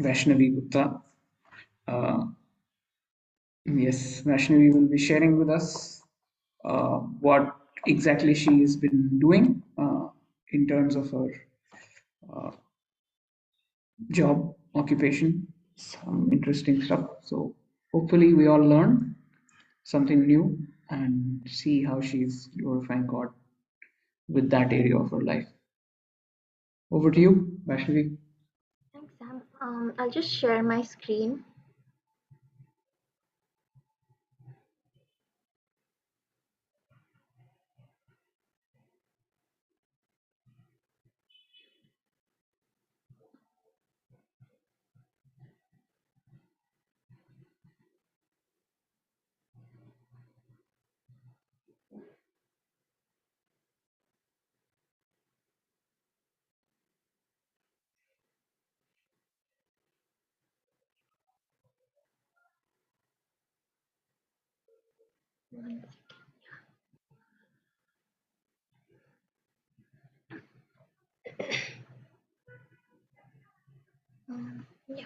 Vaishnavi Gupta. Uh, yes, Vaishnavi will be sharing with us what exactly she has been doing in terms of her uh, job, occupation, some interesting stuff. So hopefully we all learn something new and see how she's glorifying God with that area of her life. Over to you, Vaishnavi. Thanks, Sam. I'll just share my screen. One yeah.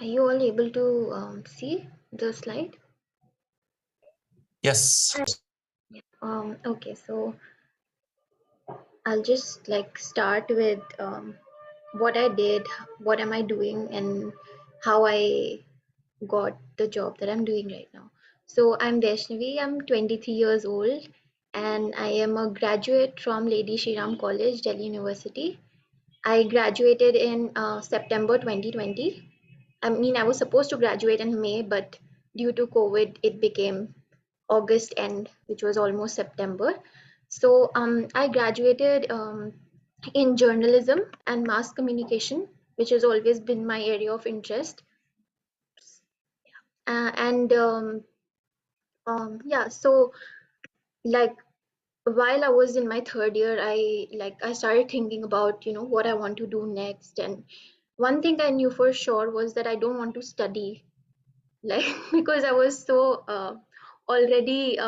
Are you all able to see the slide? Yes. Okay, so I'll just like start with what I did, what am I doing, and how I got the job that I'm doing right now. So I'm Vaishnavi, I'm 23 years old, and I am a graduate from Lady Shri Ram College, Delhi University. I graduated in September 2020. I mean, I was supposed to graduate in May, but due to COVID, it became August end, which was almost September. So I graduated in journalism and mass communication, which has always been my area of interest. And yeah, so like while I was in my third year, I started thinking about what I want to do next. And one thing I knew for sure was that I don't want to study like because I was so already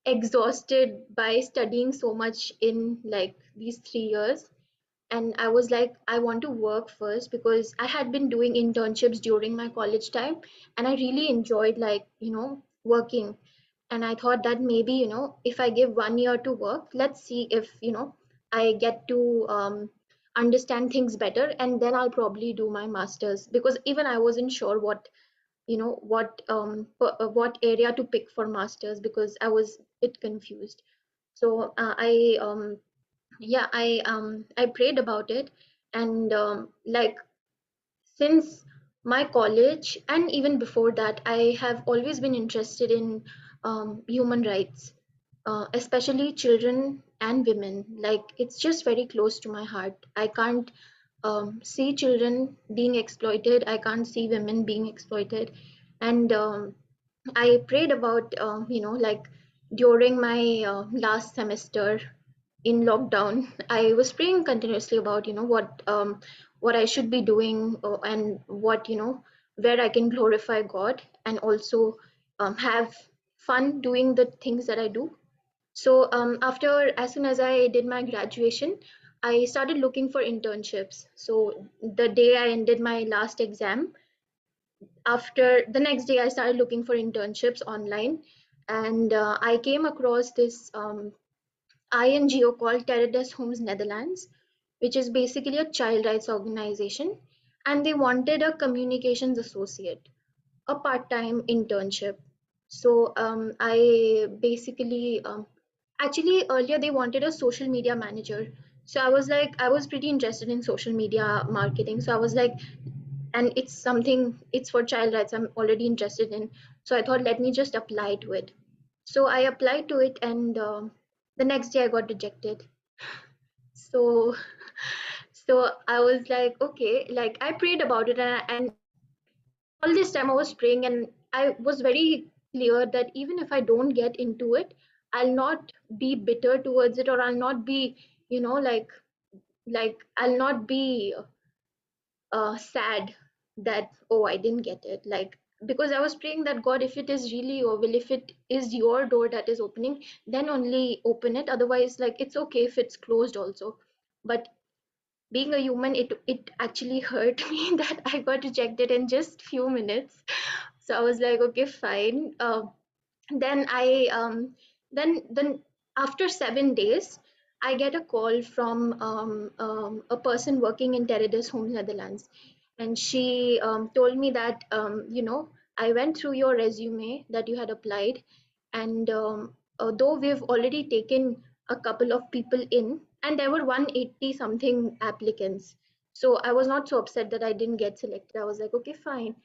exhausted by studying so much in like these 3 years. And I was like, I want to work first because I had been doing internships during my college time, and I really enjoyed working. And I thought that maybe if I give 1 year to work, let's see if I get to understand things better, and then I'll probably do my masters, because even I wasn't sure what area to pick for masters, because I was a bit confused. So I prayed about it. And like since my college and even before that, I have always been interested in human rights, especially children and women. Like it's just very close to my heart. I can't see children being exploited, I can't see women being exploited. And I prayed about like during my last semester in lockdown, I was praying continuously about what I should be doing, and what where I can glorify God, and also have fun doing the things that I do. So after, as soon as I did my graduation, I started looking for internships. So the day I ended my last exam, after the next day I started looking for internships online. And I came across this INGO called Terre Homes Netherlands, which is basically a child rights organization, and they wanted a communications associate, a part-time internship. So I basically actually earlier they wanted a social media manager. So I was like, I was pretty interested in social media marketing. So I was like, and it's something, it's for child rights I'm already interested in. So I thought, let me just apply to it. So I applied to it, and the next day I got rejected. So so I was like, okay, like I prayed about it, and all this time I was praying, and I was very clear that even if I don't get into it, I'll not be bitter towards it, or I'll not be, I'll not be sad that, oh, I didn't get it. Like because I was praying that God, if it is really your will, if it is your door that is opening, then only open it. Otherwise, like, it's okay if it's closed also. But being a human, it actually hurt me that I got rejected in just few minutes. So I was like, okay, fine. Then I then after 7 days, I get a call from a person working in Teredes Home, Netherlands, and she told me that I went through your resume that you had applied, and though we've already taken a couple of people in, and there were 180 something applicants, so I was not so upset that I didn't get selected. I was like, okay, fine.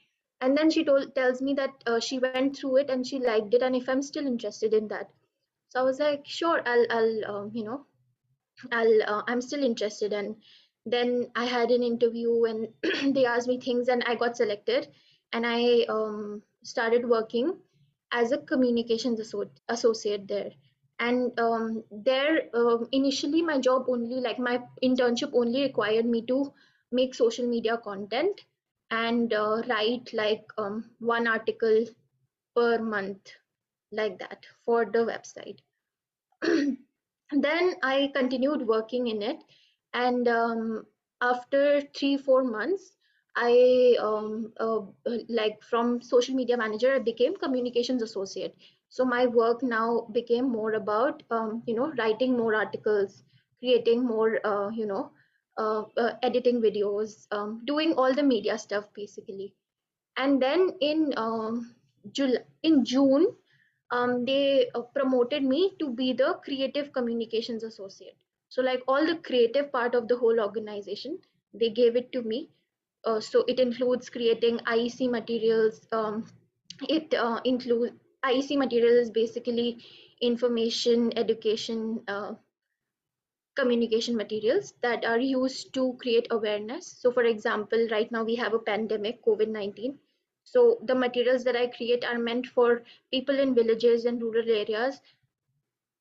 And then she tells me that she went through it and she liked it, and if I'm still interested in that. So I was like, sure, I'll I'm still interested. And then I had an interview and they asked me things and I got selected, and I started working as a communications associate there. And there, initially my job only, like my internship only required me to make social media content and write like one article per month, like that, for the website. Then I continued working in it, and after 3 4 months, I like, from social media manager, I became communications associate. So my work now became more about writing more articles, creating more editing videos, doing all the media stuff basically. And then in June, they promoted me to be the creative communications associate. So like all the creative part of the whole organization, they gave it to me. So it includes creating IEC materials. It includes IEC material is basically information, education, communication materials that are used to create awareness. So, for example, right now we have a pandemic, COVID-19. So, the materials that I create are meant for people in villages and rural areas.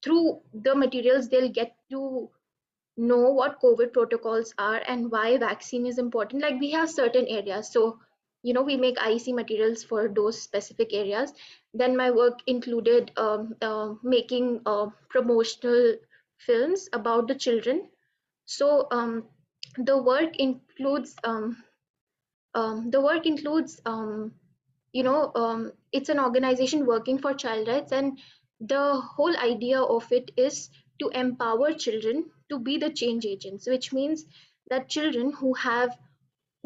Through the materials, they'll get to know what COVID protocols are and why vaccine is important. Like, we have certain areas. So, we make IEC materials for those specific areas. Then my work included making promotional films about the children. So the work includes it's an organization working for child rights, and the whole idea of it is to empower children to be the change agents, which means that children who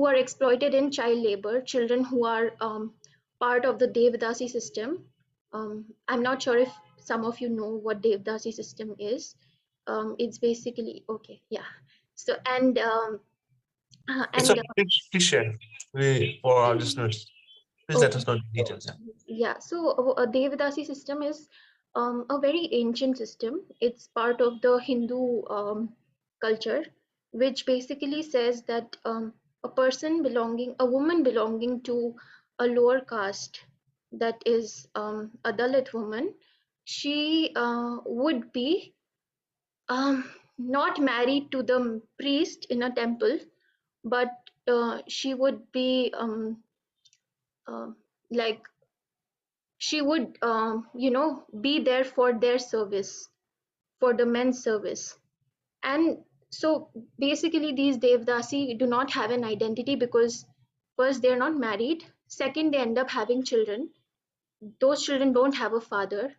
are exploited in child labor, children who are part of the Devdasi system. I'm not sure if some of you know what Devdasi system is. It's basically, okay, yeah. So It's a and please share for our listeners. Please let Okay. us know the details. Yeah. Yeah, so a Devdasi system is a very ancient system. It's part of the Hindu culture, which basically says that a woman belonging to a lower caste, that is a Dalit woman, she would be not married to the priest in a temple, but she would be uh, like she would be there for their service, for the men's service. And so basically these Devdasi do not have an identity because first they're not married, second they end up having children, those children don't have a father,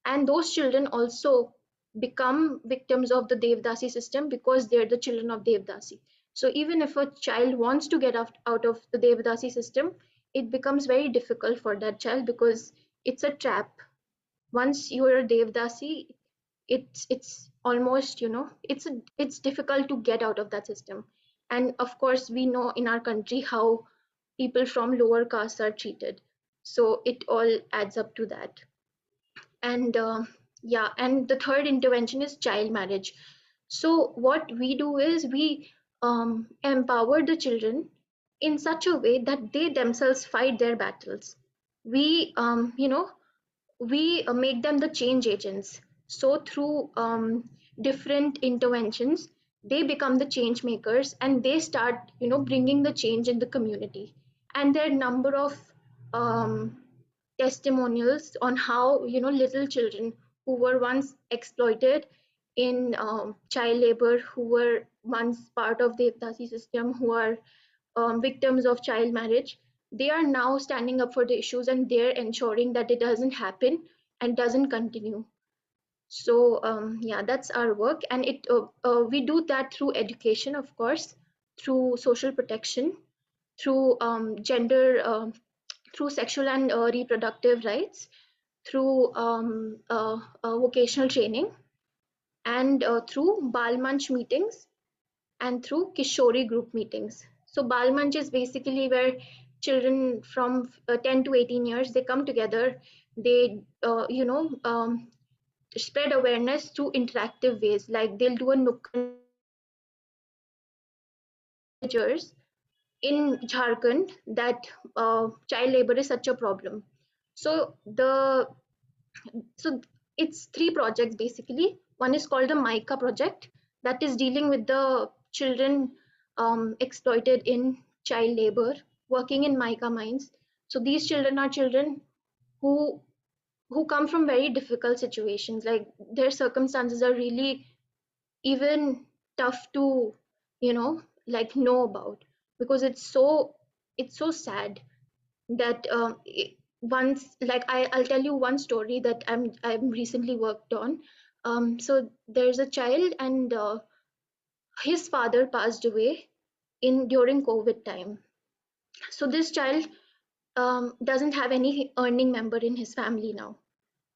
and those children also become victims of the Devdasi system because they're the children of Devdasi. So even if a child wants to get out of the Devdasi system, it becomes very difficult for that child because it's a trap. Once you're a Devdasi, it's almost, it's difficult to get out of that system. And of course, we know in our country how people from lower castes are treated. So it all adds up to that. And yeah, and the third intervention is child marriage. So what we do is we empower the children in such a way that they themselves fight their battles. We um, you know we make them the change agents. So through different interventions, they become the change makers and they start bringing the change in the community. And there are number of testimonials on how little children who were once exploited in child labor, who were once part of the Dasi system, who are victims of child marriage, they are now standing up for the issues and they're ensuring that it doesn't happen and doesn't continue. So yeah, that's our work, and we do that through education, of course, through social protection, through gender, through sexual and reproductive rights, through vocational training, and through Bal Manch meetings and through Kishori group meetings. So Bal Manch is basically where children from 10 to 18 years, they come together, they spread awareness through interactive ways. Like they'll do a Nukkad villagers in Jharkhand that child labor is such a problem. So so it's three projects basically. One is called the Mica project, that is dealing with the children exploited in child labor, working in mica mines. So these children are children who who come from very difficult situations. Like their circumstances are really even tough to know about, because it's so sad that once, like I'll tell you one story that I'm recently worked on. So there's a child, and his father passed away in during COVID time. So this child doesn't have any earning member in his family now.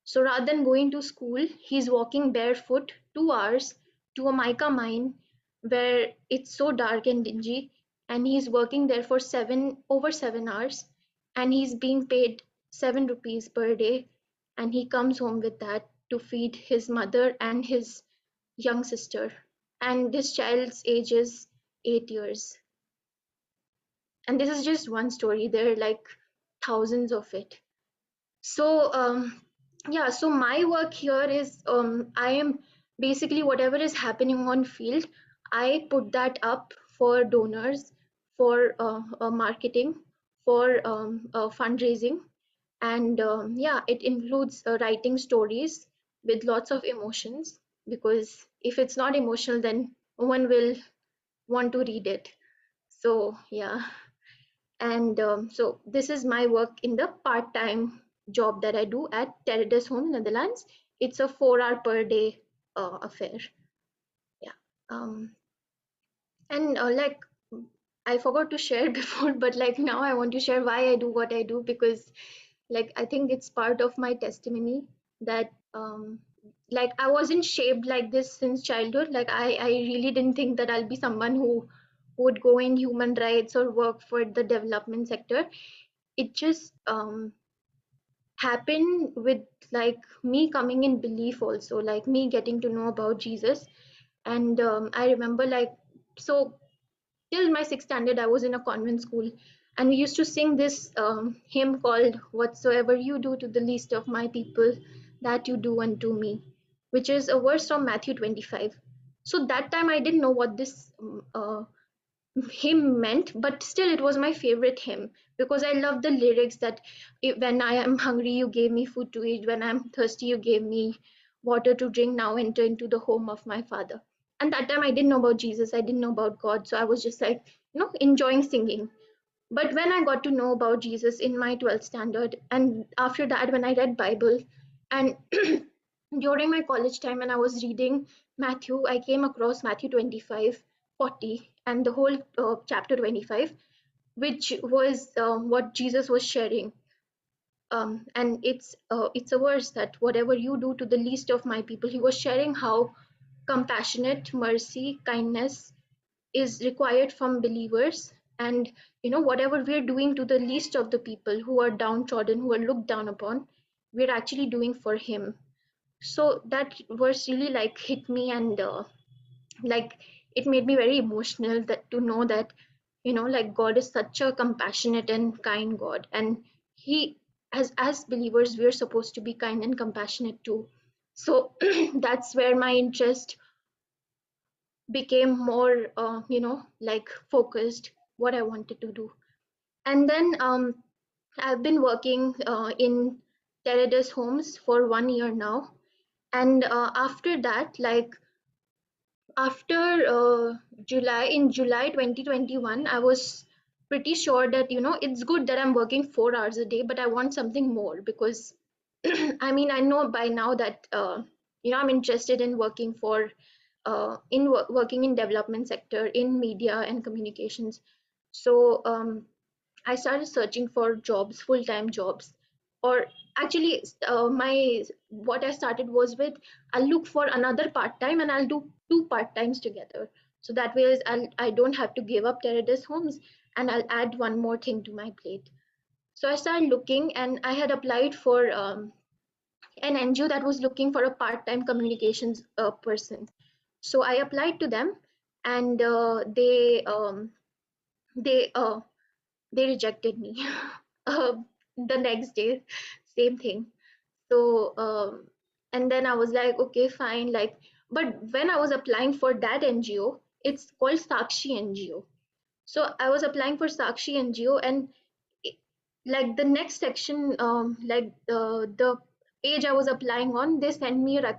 So rather than going to school, he's walking barefoot 2 hours to a mica mine where it's so dark and dingy, and he's working there for over 7 hours, and he's being paid 7 rupees per day, and he comes home with that to feed his mother and his young sister. And this child's age is 8 years. And this is just one story. There are like thousands of it. So yeah, so my work here is I am basically whatever is happening on field, I put that up for donors, for marketing, for fundraising, and yeah, it includes writing stories with lots of emotions, because if it's not emotional, then no one will want to read it. So yeah, and so this is my work in the part-time job that I do at Teredes Home, Netherlands. It's a 4 hour per day affair. Yeah. And like I forgot to share before, but like now I want to share why I do what I do, because like I think it's part of my testimony that like I wasn't shaped like this since childhood. Like I really didn't think that I'll be someone who would go in human rights or work for the development sector. It just happened with like me coming in belief, also like me getting to know about Jesus. And I remember, like, so till my sixth standard I was in a convent school, and we used to sing this hymn called "Whatsoever you do to the least of my people, that you do unto me," which is a verse from Matthew 25. So that time I didn't know what this hymn meant, but still it was my favorite hymn, because I love the lyrics that when I am hungry you gave me food to eat, when I'm thirsty you gave me water to drink, now enter into the home of my father. And that time I didn't know about Jesus, I didn't know about God, so I was just like enjoying singing. But when I got to know about Jesus in my 12th standard, and after that when I read Bible, and during my college time when I was reading Matthew, I came across Matthew 25:40 and the whole chapter 25, which was what Jesus was sharing. And it's a verse that whatever you do to the least of my people, he was sharing how compassionate, mercy, kindness is required from believers. And whatever we're doing to the least of the people who are downtrodden, who are looked down upon, we're actually doing for him. So that verse really like hit me, and like it made me very emotional, that to know that like God is such a compassionate and kind God, and he, as believers, we're supposed to be kind and compassionate too. So that's where my interest became more like focused, what I wanted to do. And then I've been working in Teredos homes for 1 year now. And after that, like after in July 2021, I was pretty sure that, it's good that I'm working 4 hours a day, but I want something more because I mean, I know by now that, I'm interested in working working in development sector, in media and communications. So I started searching for jobs, full-time jobs, or actually, my what I started was with, I'll look for another part-time and I'll do two part-times together. So that way, I don't have to give up Teredos homes, and I'll add one more thing to my plate. So I started looking, and I had applied for an NGO that was looking for a part-time communications person. So I applied to them, and they they rejected me. uh, the next day, same thing. So and then I was like, okay, fine. Like, but when I was applying for that NGO, it's called Sakshi NGO. So I was applying for Sakshi NGO, and it- like the next section, like the page I was applying on, they sent me a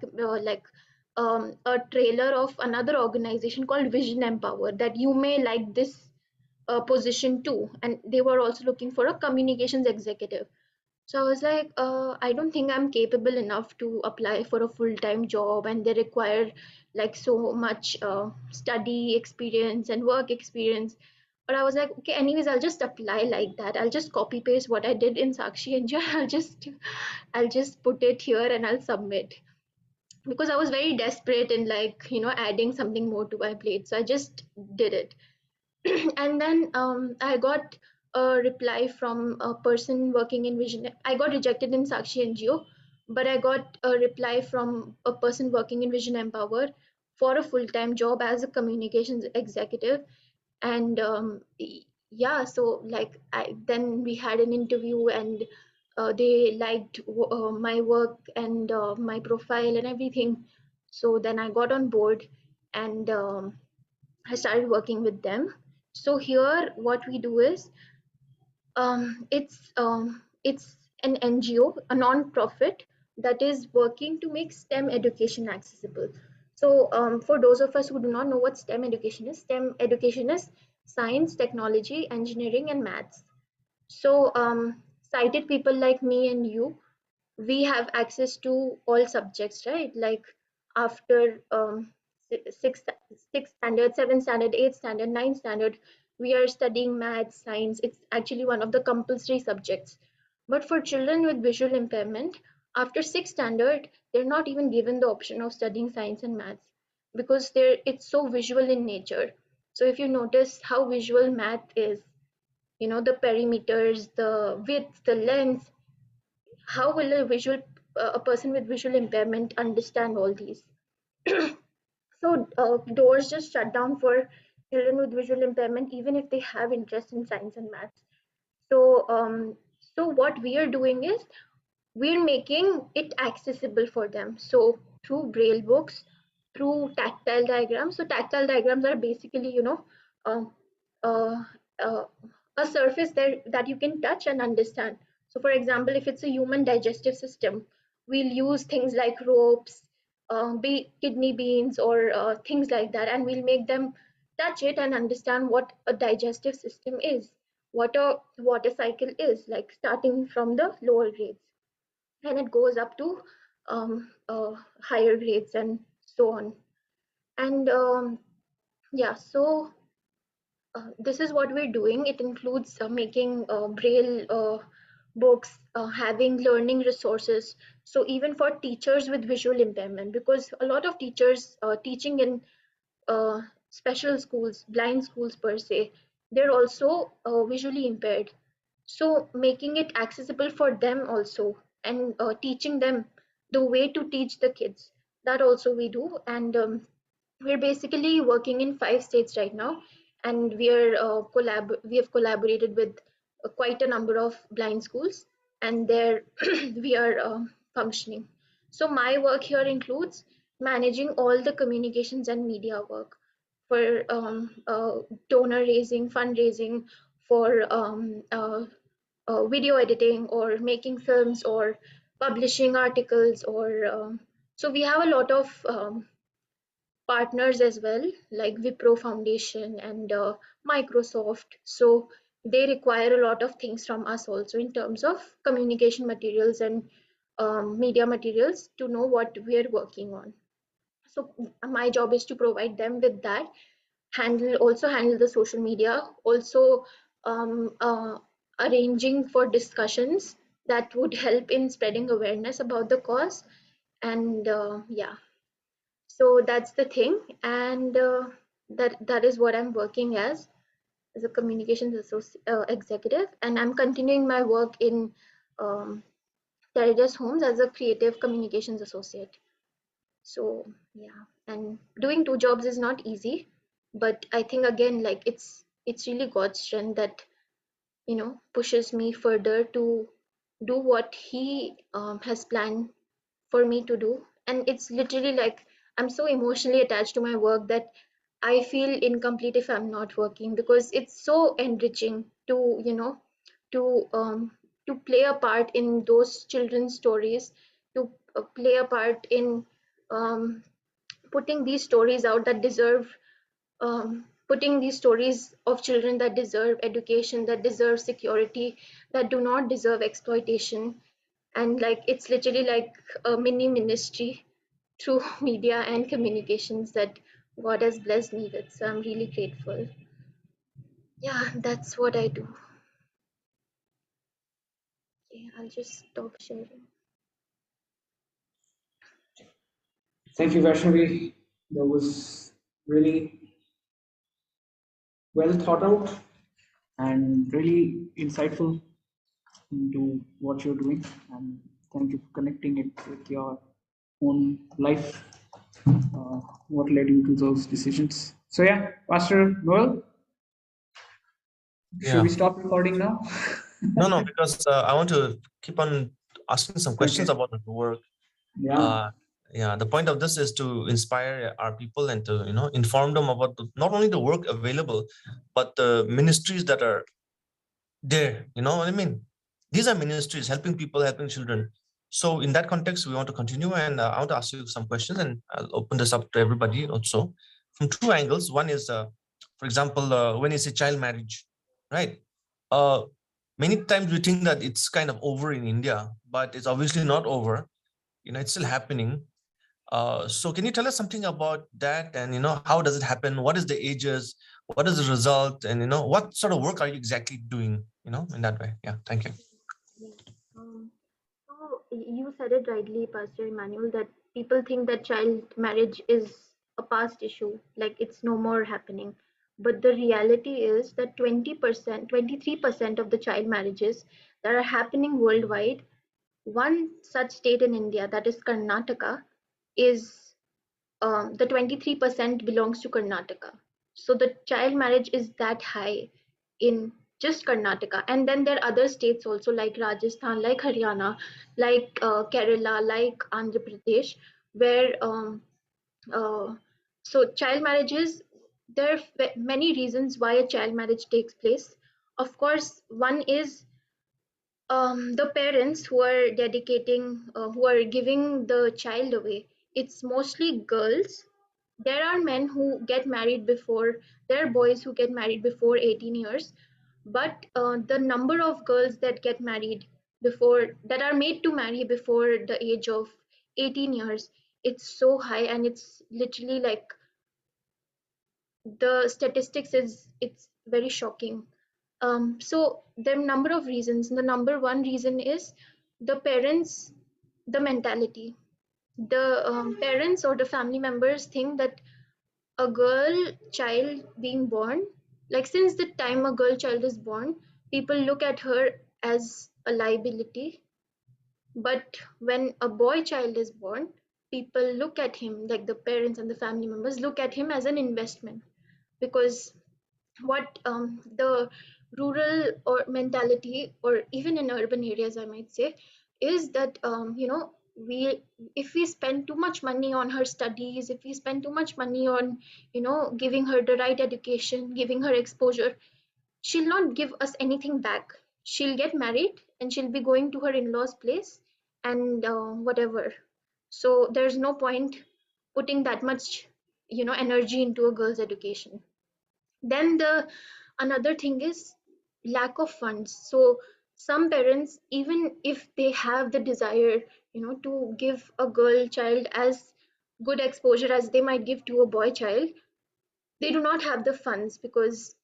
trailer of another organization called Vision Empower, that you may like this position too, and they were also looking for a communications executive. So I was like, I don't think I'm capable enough to apply for a full-time job, and they require like so much study experience and work experience. But I was like, okay, anyways, I'll just apply like that. I'll just copy paste what I did in Sakshi and I'll just put it here and I'll submit, because I was very desperate in, like, adding something more to my plate. So I just did it. And then I got a reply from a person working in Vision. I got rejected in Sakshi NGO, but I got a reply from a person working in Vision Empower for a full-time job as a communications executive. And yeah, so like then we had an interview, and they liked my work and my profile and everything. So then I got on board, and I started working with them. So here, what we do is, it's an NGO, a non-profit that is working to make STEM education accessible. So for those of us who do not know what STEM education is science, technology, engineering, and maths. So sighted people like me and you, we have access to all subjects, right? Like after sixth, sixth standard, seventh standard, eighth standard, ninth standard, we are studying math, science. It's actually one of the compulsory subjects. But for children with visual impairment, after sixth standard, they're not even given the option of studying science and maths, because it's so visual in nature. So if you notice how visual math is, the perimeters, the width, the length, how will a person with visual impairment understand all these? So doors just shut down for children with visual impairment, even if they have interest in science and maths. So so what we are doing is, we're making it accessible for them. So through braille books, through tactile diagrams. So tactile diagrams are basically, um, uh, uh, a surface there that you can touch and understand. So for example, if it's a human digestive system, we'll use things like ropes, kidney beans, or things like that, and we'll make them touch it and understand what a digestive system is, what a water cycle is, like starting from the lower grades, and it goes up to higher grades and so on. And yeah, so this is what we're doing. It includes making braille books, having learning resources. So even for teachers with visual impairment, because a lot of teachers teaching in uh, special schools, blind schools per se, they're also visually impaired. So making it accessible for them also, and teaching them the way to teach the kids, that also we do. And we're basically working in 5 states right now, and we have collaborated with quite a number of blind schools, and there we are functioning. So my work here includes managing all the communications and media work for donor raising, fundraising, for video editing or making films or publishing articles or so we have a lot of partners as well, like Wipro Foundation and Microsoft. So they require a lot of things from us also in terms of communication materials and media materials to know what we are working on. So my job is to provide them with that, handle the social media, also arranging for discussions that would help in spreading awareness about the cause. And yeah, so that's the thing. And that is what I'm working as a communications executive, and I'm continuing my work in um, Teredas Homes as a creative communications associate. So yeah, and doing two jobs is not easy, but I think again, like it's really God's strength that pushes me further to do what He has planned for me to do. And it's literally like I'm so emotionally attached to my work that I feel incomplete if I'm not working, because it's so enriching to to um, to play a part in those children's stories, to play a part in um, putting these stories out that deserve putting these stories of children that deserve education, that deserve security, that do not deserve exploitation. And like it's literally like a mini ministry through media and communications that God has blessed me with. So I'm really grateful. Yeah, that's what I do. Okay, I'll just stop sharing. Thank you, Vaishnavi. That was really well thought out and really insightful into what you're doing. And thank you for connecting it with your own life. What led you to those decisions? So yeah, Pastor Noel, should we Yeah. stop recording now? No, because I want to keep on asking some questions Okay. about the work. Yeah. Uh, yeah, the point of this is to inspire our people and to inform them about not only the work available, but the ministries that are there. You know what I mean? These are ministries helping people, helping children. So in that context, we want to continue, and I want to ask you some questions, and I'll open this up to everybody also from two angles. One is, for example, when you say child marriage, right? Uh, Many times we think that it's kind of over in India, but it's obviously not over. It's still happening. So can you tell us something about that, and how does it happen? What is the ages? What is the result? And what sort of work are you exactly doing? In that way. Yeah. Thank you. Yes. Um, so you said it rightly, Pastor Emmanuel, that people think that child marriage is a past issue, like it's no more happening. But the reality is that 20%, 23% of the child marriages that are happening worldwide, one such state in India, that is Karnataka, is the 23% belongs to Karnataka. So the child marriage is that high in just Karnataka. And then there are other states also, like Rajasthan, like Haryana, like Kerala, like Andhra Pradesh, where uh, so child marriages, there are many reasons why a child marriage takes place. Of course, one is the parents who are who are giving the child away. It's mostly girls. There are men who get married before, there are boys who get married before 18 years, but the number of girls that get married that are made to marry before the age of 18 years, it's so high, and it's literally like the statistics is it's very shocking. So there are a number of reasons. The number one reason is the parents, the mentality. The parents or the family members think that a girl child being born, like since the time a girl child is born, people look at her as a liability. But when a boy child is born, people look at him, like the parents and the family members look at him as an investment. Because what the rural or mentality, or even in urban areas, I might say, is that we if we spend too much money on her studies, if we spend too much money on giving her the right education, giving her exposure, she'll not give us anything back. she'll get married and she'll be going to her in-laws place and whatever. So there's no point putting that much, energy into a girl's education. Then the another thing is lack of funds. So some parents, even if they have the desire, to give a girl child as good exposure as they might give to a boy child, they do not have the funds because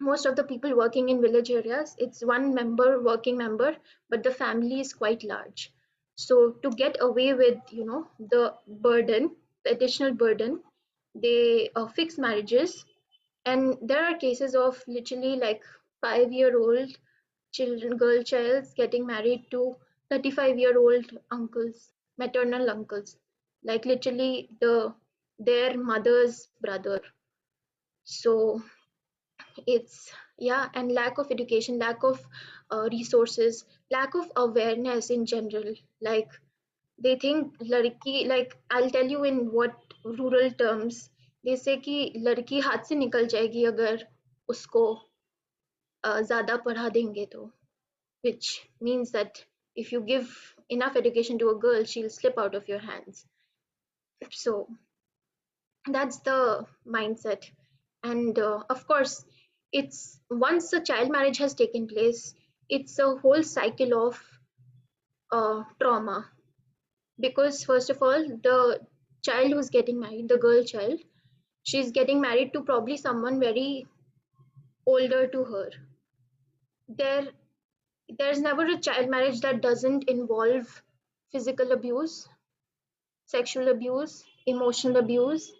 most of the people working in village areas, it's one member, working member, but the family is quite large. So to get away with, the burden, the additional burden, they fix marriages. And there are cases of literally like 5-year-old children, girl childs getting married to 35-year-old uncles, maternal uncles, like literally their mother's brother. So it's, yeah, and lack of education, lack of resources, lack of awareness in general. Like they think ladki, like I'll tell you in what rural terms, they say कि लड़की हाथ से निकल जाएगी अगर उसको ज़्यादा पढ़ा देंगे तो, which means that if you give enough education to a girl, she'll slip out of your hands. So that's the mindset. And of course, it's once a child marriage has taken place, it's a whole cycle of trauma. Because first of all, the child who's getting married, the girl child, she's getting married to probably someone very older to her. There's never a child marriage that doesn't involve physical abuse, sexual abuse, emotional abuse,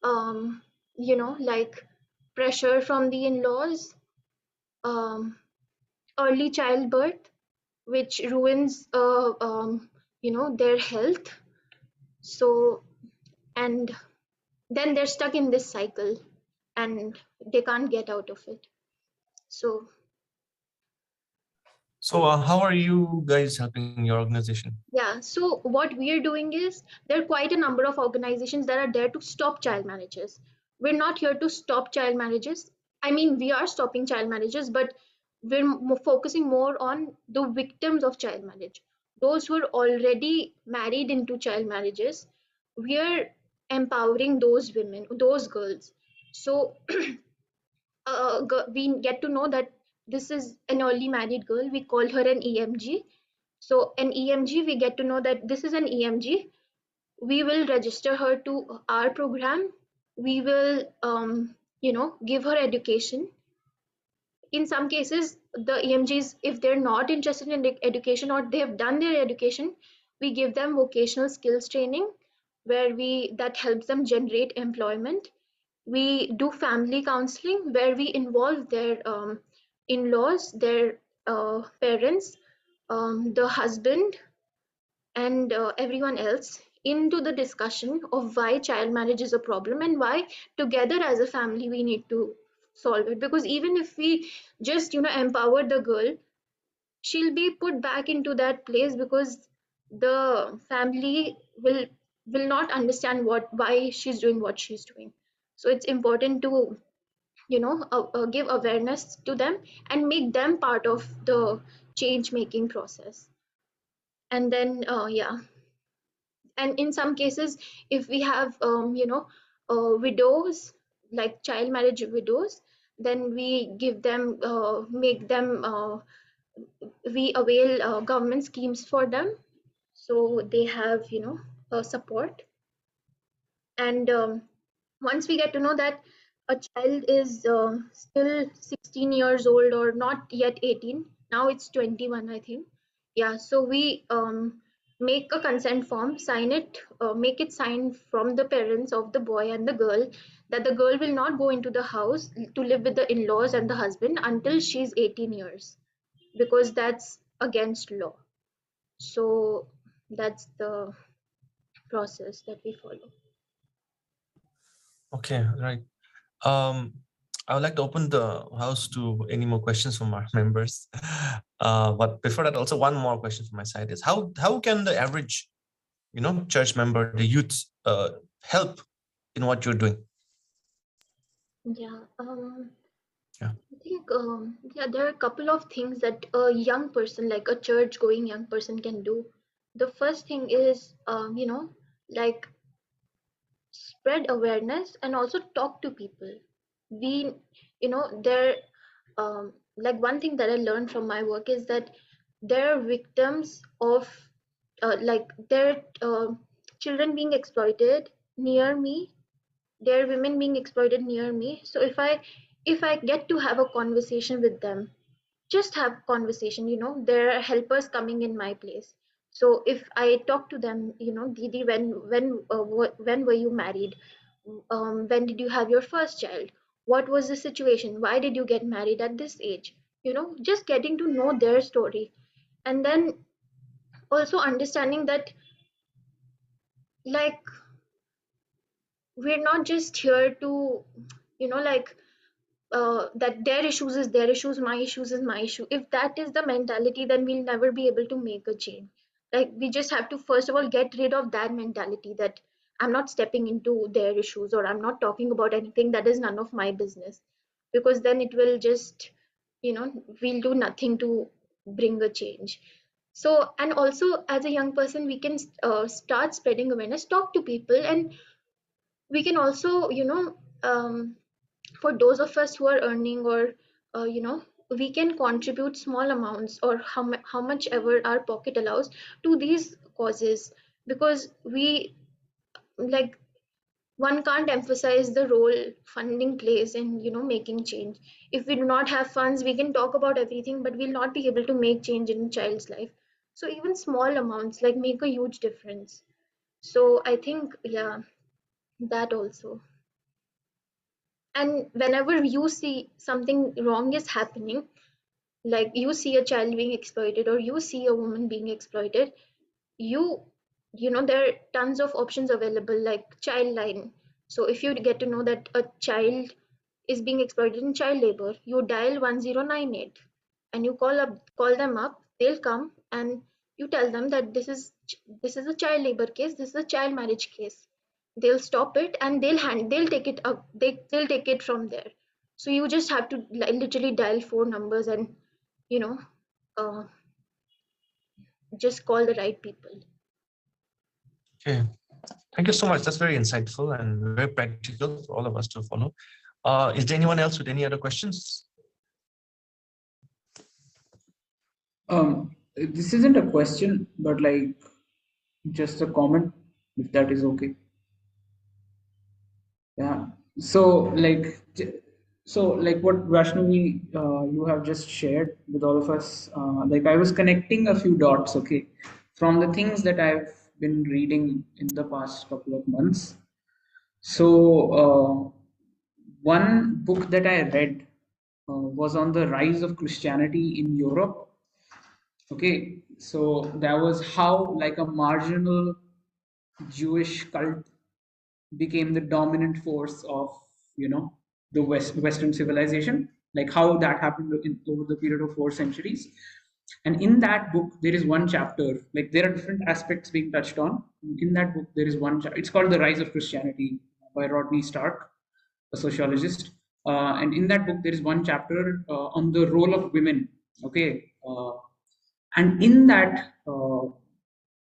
um, like pressure from the in-laws, um, early childbirth, which ruins, their health. So, and then they're stuck in this cycle and they can't get out of it. So, So how are you guys helping your organization? yeah, so what we are doing is there are quite a number of organizations that are there to stop child marriages. We're not here to stop child marriages. I mean, we are stopping child marriages, but we're focusing more on the victims of child marriage. Those who are already married into child marriages, we are empowering those women, those girls. So we get to know that this is an early married girl. We call her an EMG. So an EMG, we get to know that this is an EMG. We will register her to our program. We will, give her education. In some cases, the EMGs, if they're not interested in education or they have done their education, we give them vocational skills training where we that helps them generate employment. We do family counseling where we involve their in-laws, their parents, the husband, and everyone else into the discussion of why child marriage is a problem and why together as a family we need to solve it. Because even if we just empower the girl, she'll be put back into that place because the family will not understand why she's doing what she's doing. So it's important to give awareness to them and make them part of the change making process. And then yeah, and in some cases, if we have widows, like child marriage widows, then we give them make them we avail government schemes for them, so they have support. And once we get to know that a child is still 16 years old or not yet 18, now it's 21, I think. Yeah, so we make a consent form, sign it, make it signed from the parents of the boy and the girl, that the girl will not go into the house to live with the in-laws and the husband until she's 18 years, because that's against law. So that's the process that we follow. Okay, right. Um, I would like to open the house to any more questions from our members. But before that, also one more question from my side is how can the average, church member, the youth, help in what you're doing? Yeah. Yeah. think yeah, there are a couple of things that a young person, like a church-going young person, can do. The first thing is, like spread awareness and also talk to people. We, there, like one thing that I learned from my work is that there are victims of, like there are children being exploited near me. There are women being exploited near me. So if I get to have a conversation with them, just have conversation, there are helpers coming in my place. So if I talk to them, Didi, when were you married? When did you have your first child? What was the situation? Why did you get married at this age? Just getting to know their story. And then also understanding that, like, we're not just here to, like, that their issues is their issues, my issues is my issue. If that is the mentality, then we'll never be able to make a change. Like, we just have to first of all get rid of that mentality that I'm not stepping into their issues, or I'm not talking about anything that is none of my business, because then it will just, we'll do nothing to bring a change. So, and also as a young person, we can start spreading awareness, talk to people, and we can also, for those of us who are earning, or we can contribute small amounts, or how much ever our pocket allows, to these causes. Because we, like, one can't emphasize the role funding plays in, making change. If we do not have funds, we can talk about everything, but we'll not be able to make change in a child's life. So even small amounts, like, make a huge difference. So I think, yeah, that also. And whenever you see something wrong is happening, like you see a child being exploited, or you see a woman being exploited, you there are tons of options available, like child line. So if you get to know that a child is being exploited in child labor, you dial 1098 and you call them up. They'll come and you tell them that this is a child labor case, this is a child marriage case. They'll stop it and they'll take it up, they'll take it from there. So you just have to literally dial four numbers and, you know uh, just call the right people. Okay. Thank you so much. That's very insightful and very practical for all of us to follow. Is there anyone else with any other questions? This isn't a question, but like just a comment, if that is okay. Yeah. So like, what Vaishnavi, you have just shared with all of us. Like I was connecting a few dots. Okay, from the things that I've been reading in the past couple of months. So one book that I read was on the rise of Christianity in Europe. Okay, so that was how like a marginal Jewish cult became the dominant force of, the Western civilization, like how that happened over the period of 4 centuries. And in that book there is one chapter, like there are different aspects being touched on. In that book there is one chapter, it's called The Rise of Christianity by Rodney Stark, a sociologist. And in that book there is one chapter on the role of women. Okay, and in that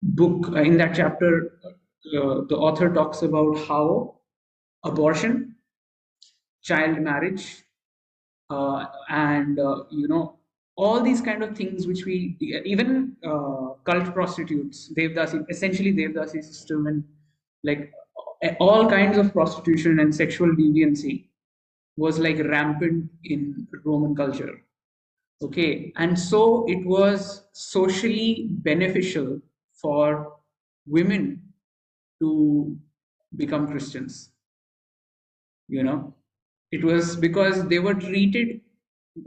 book, in that chapter, the author talks about how abortion, child marriage, and all these kind of things which we even cult prostitutes, Devdasi, essentially Devdasi system, and like all kinds of prostitution and sexual deviancy was like rampant in Roman culture. Okay, and so it was socially beneficial for women to become Christians. It was because they were treated,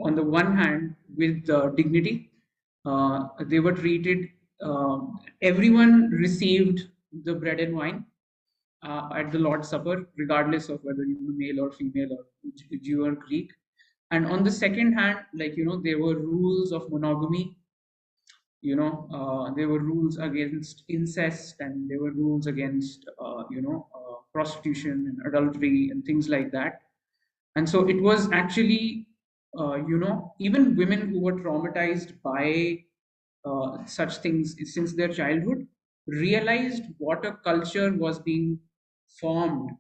on the one hand, with dignity. They were treated, everyone received the bread and wine at the Lord's Supper, regardless of whether you were male or female or Jew or Greek. And on the second hand, like, there were rules of monogamy. There were rules against incest, and there were rules against, prostitution and adultery and things like that. And so it was actually even women who were traumatized by such things since their childhood realized what a culture was being formed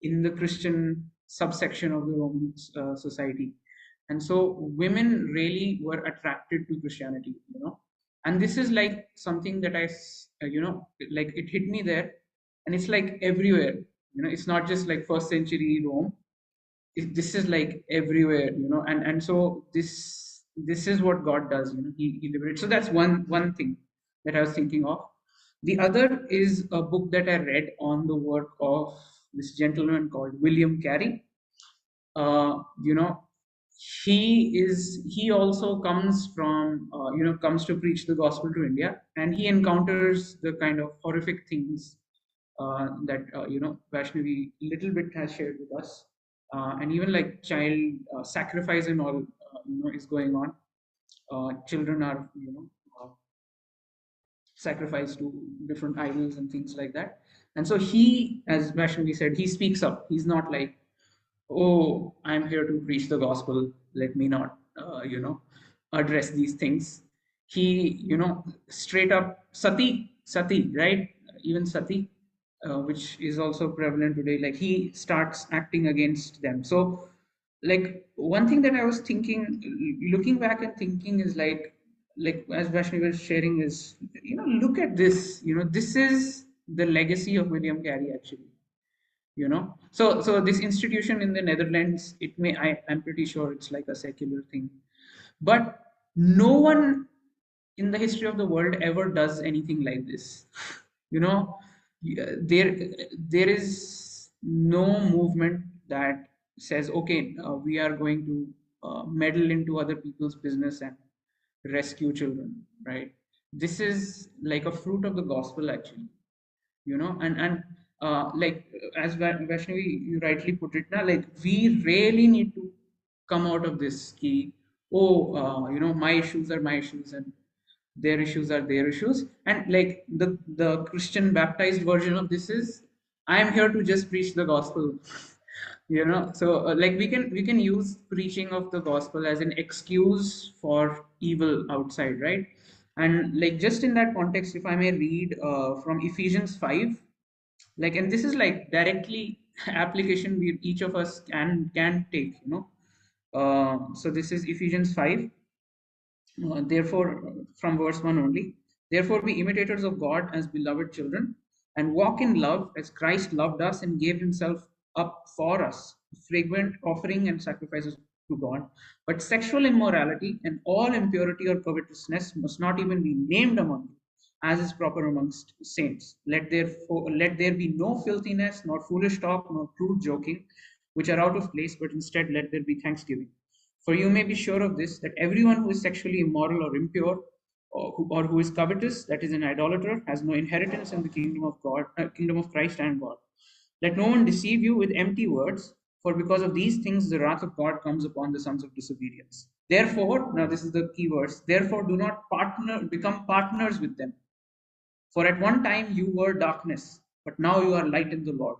in the Christian subsection of the Roman society. And so women really were attracted to Christianity. And this is like something that like it hit me there, and it's like everywhere. It's not just like first century Rome. This is like everywhere. And so this is what God does. He liberates. So that's one thing that I was thinking of. The other is a book that I read on the work of this gentleman called William Carey. You know, he also comes to preach the gospel to India, and he encounters the kind of horrific things that Vaishnavi little bit has shared with us, and even like child sacrifice and all is going on. Children are sacrificed to different idols and things like that. And so he, as Vaishnavi said, he speaks up. He's not like, oh, I'm here to preach the gospel, let me not address these things. He straight up sati, right? Even sati, which is also prevalent today, like he starts acting against them. So like one thing that I was thinking, looking back and thinking, is like as Vaishnavi was sharing, is look at this. This is the legacy of William Carey, actually. So this institution in the Netherlands, I'm pretty sure it's like a secular thing, but no one in the history of the world ever does anything like this. you know there is no movement that says, okay, we are going to meddle into other people's business and rescue children, right? This is like a fruit of the gospel, actually. And like as Vaishnavi, you rightly put it, now, like we really need to come out of this key. Oh, my issues are my issues, and their issues are their issues. And like the Christian baptized version of this is, I am here to just preach the gospel. So like we can use preaching of the gospel as an excuse for evil outside, right? And like just in that context, if I may read from Ephesians 5, like, and this is like directly application we each of us can take. So this is Ephesians 5. Therefore, from verse 1 only, therefore be imitators of God as beloved children, and walk in love as Christ loved us and gave himself up for us, fragrant offering and sacrifices to God. But sexual immorality and all impurity or covetousness must not even be named among you, as is proper amongst saints. Let there be no filthiness, nor foolish talk, nor crude joking, which are out of place, but instead let there be thanksgiving. For you may be sure of this, that everyone who is sexually immoral or impure, or who is covetous, that is an idolater, has no inheritance in the kingdom of God, kingdom of Christ and God. Let no one deceive you with empty words, for because of these things the wrath of God comes upon the sons of disobedience. Therefore, now this is the key verse, therefore do not become partners with them. For at one time you were darkness, but now you are light in the Lord.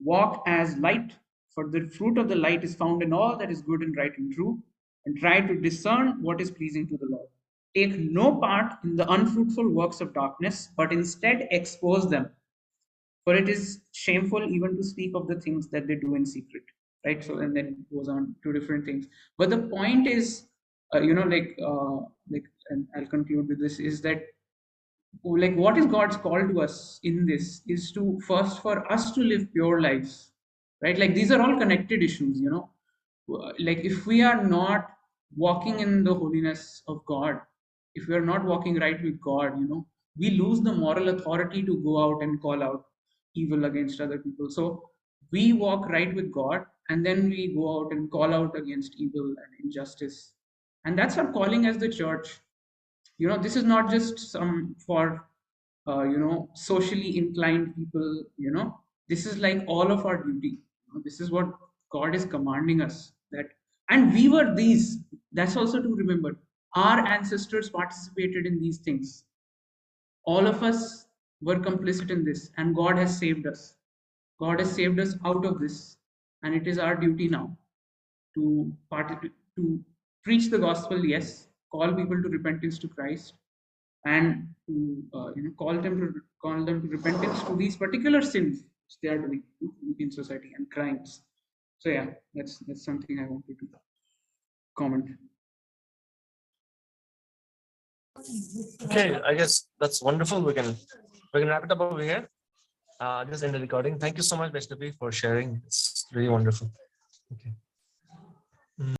Walk as light, for the fruit of the light is found in all that is good and right and true, and try to discern what is pleasing to the Lord. Take no part in the unfruitful works of darkness, but instead expose them. For it is shameful even to speak of the things that they do in secret. Right? So, and then it goes on to different things. But the point is, and I'll conclude with this, is that like what is God's call to us in this is to first for us to live pure lives, right? Like these are all connected issues. Like if we are not walking in the holiness of God, if we are not walking right with God, we lose the moral authority to go out and call out evil against other people. So we walk right with God, and then we go out and call out against evil and injustice. And that's our calling as the church. This is not just some for socially inclined people. This is like all of our duty. This is what God is commanding us, that, and we were these. That's also to remember, our ancestors participated in these things. All of us were complicit in this, and God has saved us. God has saved us out of this, and it is our duty now to preach the gospel, yes, call people to repentance to Christ, and to call them to repentance to these particular sins which they are doing in society and crimes. So yeah, that's something I wanted to comment. Okay, I guess that's wonderful. We can wrap it up over here. Just end the recording. Thank you so much, Vaishnavi, for sharing. It's really wonderful. Okay.